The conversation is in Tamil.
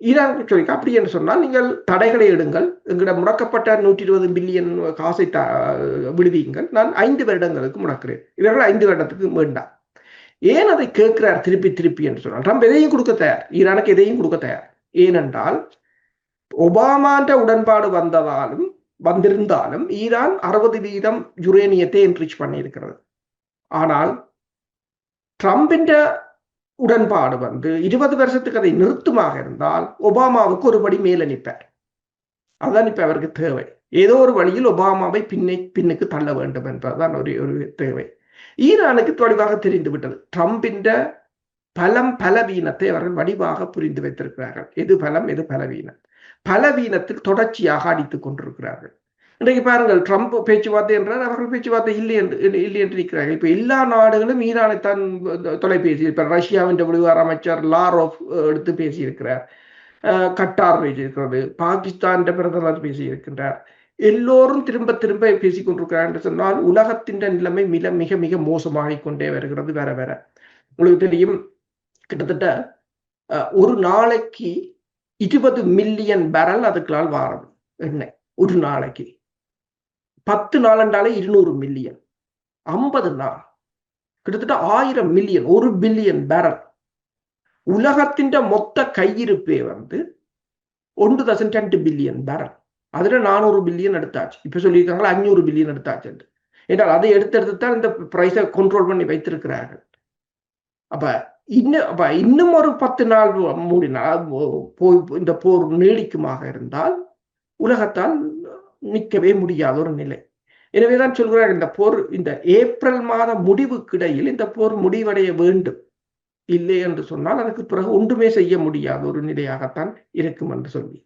ஈரான் சொல்லி அப்படி என்று சொன்னால் நீங்கள் தடைகளை எடுங்கள், எங்களிடம் முடக்கப்பட்ட 120 பில்லியன் காசை விடுவீங்கள், நான் 5 வருடங்களுக்கு முடக்கிறேன், இவர்கள் 5 வருடத்துக்கு வேண்டாம். ஏன் அதை கேட்கிறார் திருப்பி திருப்பி என்று சொன்னால், ட்ரம்ப் எதையும் கொடுக்க தயார், ஈரானுக்கு எதையும் கொடுக்க தயார். ஏனென்றால் ஒபாமாண்ட உடன்பாடு வந்திருந்தாலும் ஈரான் 60% யுரேனியத்தை என்ரிச் பண்ணியிருக்கிறது. ஆனால் ட்ரம்பின் உடன்பாடு 20 வருஷத்துக்கு அதை நிறுத்துமாக இருந்தால் ஒபாமாவுக்கு ஒரு படி மேல நிற்பார். அதுதான் இப்ப அவருக்கு தேவை. ஏதோ ஒரு வழியில் ஒபாமாவை பின்னுக்கு தள்ள வேண்டும் என்பதுதான் ஒரு தேவை. ஈரானுக்கு தெளிவாக தெரிந்து விட்டது. ட்ரம்பின் பலவீனத்தை அவர்கள் வடிவாக புரிந்து வைத்திருக்கிறார்கள். எது பலம், எது பலவீனம். பலவீனத்தில் தொடர்ச்சியாக அடித்துக் கொண்டிருக்கிறார்கள். இன்றைக்கு பாருங்கள், ட்ரம்ப் பேச்சுவார்த்தை என்றால் அவர்கள் பேச்சுவார்த்தை இல்லை என்று நிற்கிறார்கள். இப்ப எல்லா நாடுகளும் ஈரானைத்தான் தொலைபேசி, இப்ப ரஷ்யாவின் வெளிவார அமைச்சர் லாரோவ் எடுத்து பேசியிருக்கிறார், கட்டார் பேசியிருக்கிறது, பாகிஸ்தான் பிரதமர் பேசியிருக்கின்றார். எல்லோரும் திரும்ப திரும்ப பேசிக் கொண்டிருக்கிறார் என்று சொன்னால் உலகத்தின் நிலைமை மிக மிக மோசமாகிக் கொண்டே வருகிறது. வர வர உங்களுக்கு தெரியும், கிட்டத்தட்ட ஒரு நாளைக்கு 20 மில்லியன் பேரல் அதுக்களால் வாரம் எண்ணெய். ஒரு நாளைக்கு 10 நாள் என்றாலே 200 மில்லியன், 50 நாள் கிட்டத்தட்ட 1000 மில்லியன், 1 பில்லியன் பேரல். உலகத்தின் மொத்த கையிருப்பே 1.2 பில்லியன் பேரல். அதுல 400 பில்லியன் எடுத்தாச்சு. இப்ப சொல்லியிருக்காங்களா 500 பில்லியன் எடுத்தாச்சு என்றால் அதை எடுத்தான் இந்த பிரைஸை கண்ட்ரோல் பண்ணி வைத்திருக்கிறார்கள். அப்ப இன்னும் ஒரு 10 நாள் மூடினால் இந்த போர் நீடிக்குமாக இருந்தால் உலகத்தால் நிற்கவே முடியாத ஒரு நிலை. எனவேதான் சொல்கிறார், இந்த போர் இந்த ஏப்ரல் மாத முடிவுக்கிடையில் இந்த போர் முடிவடைய வேண்டும். இல்லை என்று சொன்னால் அதற்கு பிறகு ஒன்றுமே செய்ய முடியாத ஒரு நிலையாகத்தான் இருக்கும் என்று சொல்லி